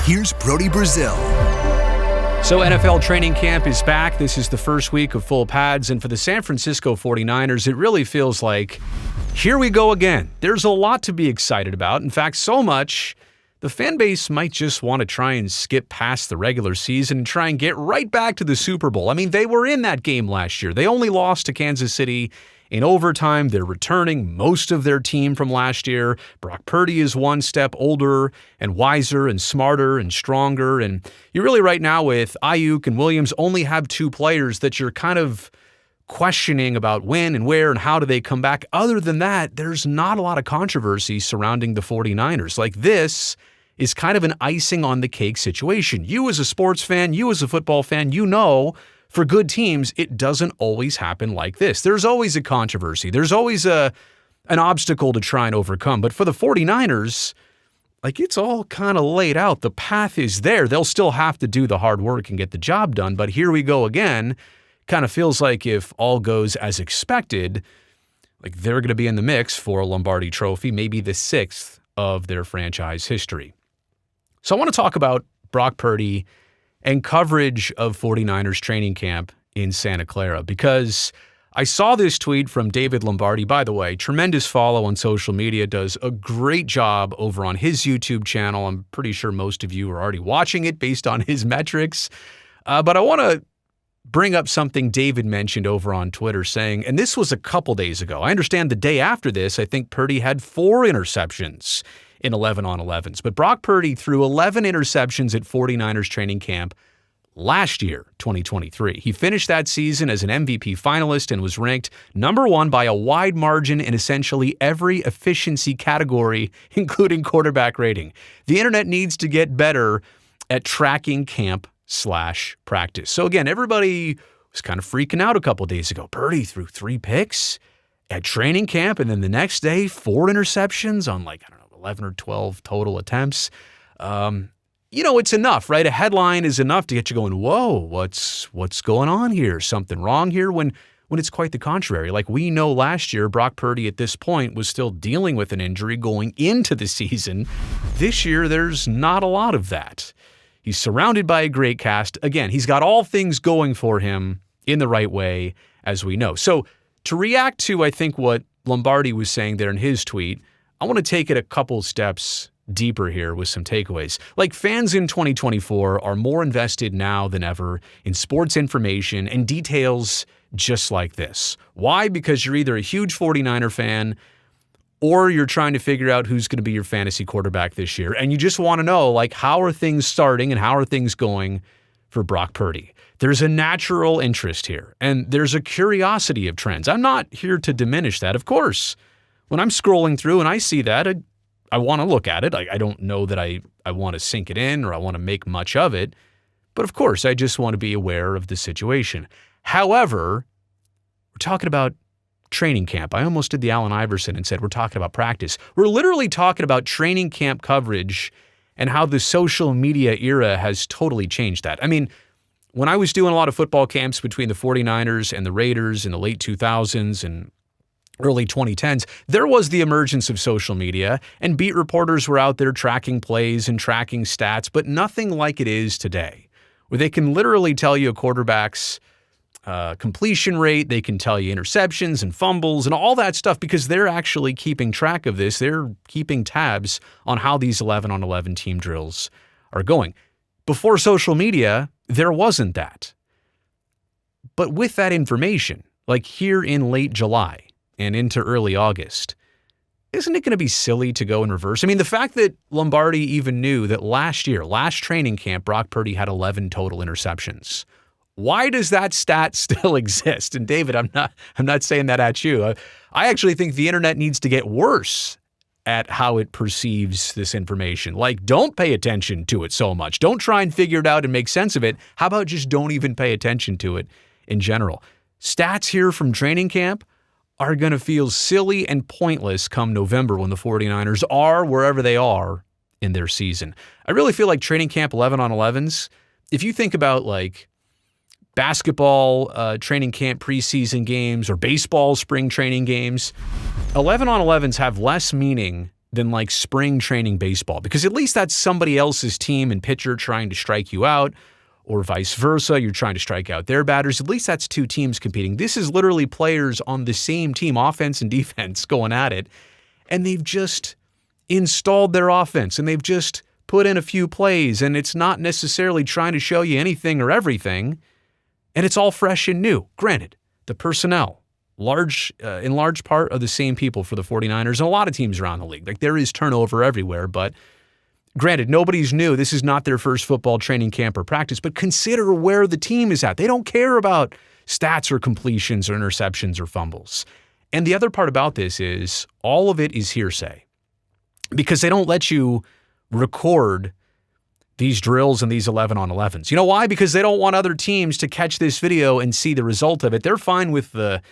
here's Brody Brazil. So NFL training camp is back. This is the first week of full pads, and for the San Francisco 49ers, it really feels like here we go again. There's a lot to be excited about. In fact, so much, the fan base might just want to try and skip past the regular season and try and get right back to the Super Bowl. I mean, they were in that game last year. They only lost to Kansas City in overtime. They're returning most of their team from last year. Brock Purdy is one step older and wiser and smarter and stronger. And you really right now with Ayuk and Williams only have two players that you're kind of questioning about when and where and how do they come back. Other than that, there's not a lot of controversy surrounding the 49ers. Like, this is kind of an icing on the cake situation. You as a sports fan, you as a football fan, you know, for good teams, it doesn't always happen like this. There's always a controversy. There's always an obstacle to try and overcome. But for the 49ers, like, it's all kind of laid out. The path is there. They'll still have to do the hard work and get the job done. But here we go again. Kind of feels like if all goes as expected, like they're going to be in the mix for a Lombardi Trophy, maybe the 6th of their franchise history. So I want to talk about Brock Purdy and coverage of 49ers training camp in Santa Clara, because I saw this tweet from David Lombardi. By the way, tremendous follow on social media, does a great job over on his YouTube channel. I'm pretty sure most of you are already watching it based on his metrics. But I want to bring up something David mentioned over on Twitter saying, and this was a couple days ago. I understand the day after this, I think Purdy had 4 interceptions in 11-on-11s. But Brock Purdy threw 11 interceptions at 49ers training camp last year, 2023. He finished that season as an MVP finalist and was ranked number 1 by a wide margin in essentially every efficiency category, including quarterback rating. The internet needs to get better at tracking camp/practice. So again, everybody was kind of freaking out a couple days ago. Purdy threw 3 picks at training camp, and then the next day, 4 interceptions on 11 or 12 total attempts. It's enough, right? A headline is enough to get you going, whoa, what's going on here? Something wrong here? When it's quite the contrary. Like, we know last year, Brock Purdy at this point was still dealing with an injury going into the season. This year, there's not a lot of that. He's surrounded by a great cast. Again, he's got all things going for him in the right way, as we know. So to react to, I think, what Lombardi was saying there in his tweet, I want to take it a couple steps deeper here with some takeaways. Like, fans in 2024 are more invested now than ever in sports information and details just like this. Why? Because you're either a huge 49er fan or you're trying to figure out who's going to be your fantasy quarterback this year. And you just want to know, like, how are things starting and how are things going for Brock Purdy? There's a natural interest here, and there's a curiosity of trends. I'm not here to diminish that, of course. When I'm scrolling through and I see that, I want to look at it. I don't know that I want to sink it in or I want to make much of it. But of course, I just want to be aware of the situation. However, we're talking about training camp. I almost did the Allen Iverson and said we're talking about practice. We're literally talking about training camp coverage and how the social media era has totally changed that. I mean, when I was doing a lot of football camps between the 49ers and the Raiders in the late 2000s and early 2010s, there was the emergence of social media, and beat reporters were out there tracking plays and tracking stats, but nothing like it is today, where they can literally tell you a quarterback's completion rate, they can tell you interceptions and fumbles and all that stuff because they're actually keeping track of this. They're keeping tabs on how these 11-on-11 team drills are going. Before social media, there wasn't that. But with that information, like here in late July, and into early August, isn't it going to be silly to go in reverse? I mean, the fact that Lombardi even knew that last training camp, Brock Purdy had 11 total interceptions. Why does that stat still exist? And David, I'm not saying that at you. I actually think the internet needs to get worse at how it perceives this information. Like, don't pay attention to it so much. Don't try and figure it out and make sense of it. How about just don't even pay attention to it in general? Stats here from training camp are going to feel silly and pointless come November when the 49ers are wherever they are in their season. I really feel like training camp 11-on-11s, if you think about like basketball training camp preseason games or baseball spring training games, 11-on-11s have less meaning than like spring training baseball, because at least that's somebody else's team and pitcher trying to strike you out, or vice versa. You're trying to strike out their batters. At least that's two teams competing. This is literally players on the same team, offense and defense, going at it. And they've just installed their offense and they've just put in a few plays, and it's not necessarily trying to show you anything or everything. And it's all fresh and new. Granted, the personnel, in large part, are the same people for the 49ers and a lot of teams around the league. Like, there is turnover everywhere, but granted, nobody's new. This is not their first football training camp or practice, but consider where the team is at. They don't care about stats or completions or interceptions or fumbles. And the other part about this is all of it is hearsay, because they don't let you record these drills and these 11-on-11s. You know why? Because they don't want other teams to catch this video and see the result of it. They're fine with the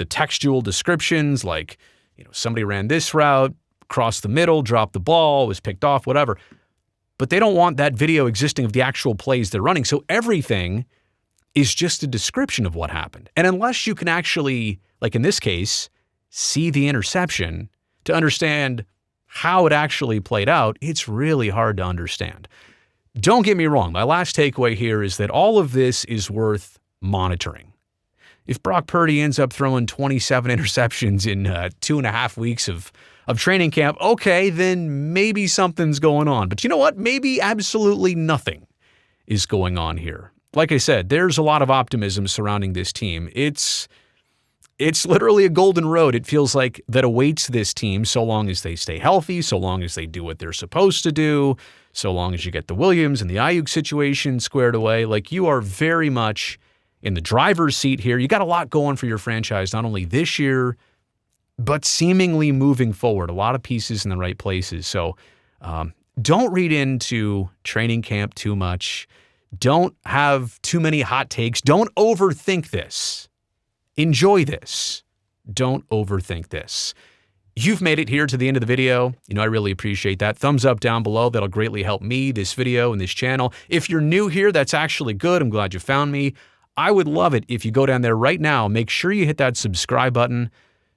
textual descriptions, like, somebody ran this route, crossed the middle, dropped the ball, was picked off, whatever. But they don't want that video existing of the actual plays they're running. So everything is just a description of what happened. And unless you can actually, like in this case, see the interception to understand how it actually played out, it's really hard to understand. Don't get me wrong. My last takeaway here is that all of this is worth monitoring. If Brock Purdy ends up throwing 27 interceptions in 2.5 weeks of training camp, okay, then maybe something's going on. But you know what? Maybe absolutely nothing is going on here. Like I said, there's a lot of optimism surrounding this team. It's literally a golden road, it feels like, that awaits this team so long as they stay healthy, so long as they do what they're supposed to do, so long as you get the Williams and the Ayuk situation squared away. Like, you are very much in the driver's seat here. You got a lot going for your franchise, not only this year, but seemingly moving forward. A lot of pieces in the right places. So don't read into training camp too much. Don't have too many hot takes. Don't overthink this. Enjoy this. Don't overthink this. You've made it here to the end of the video. I really appreciate that. Thumbs up down below. That'll greatly help me, this video, and this channel. If you're new here, that's actually good. I'm glad you found me. I would love it if you go down there right now. Make sure you hit that subscribe button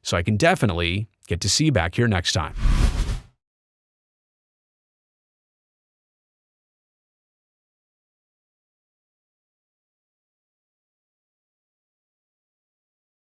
so I can definitely get to see you back here next time.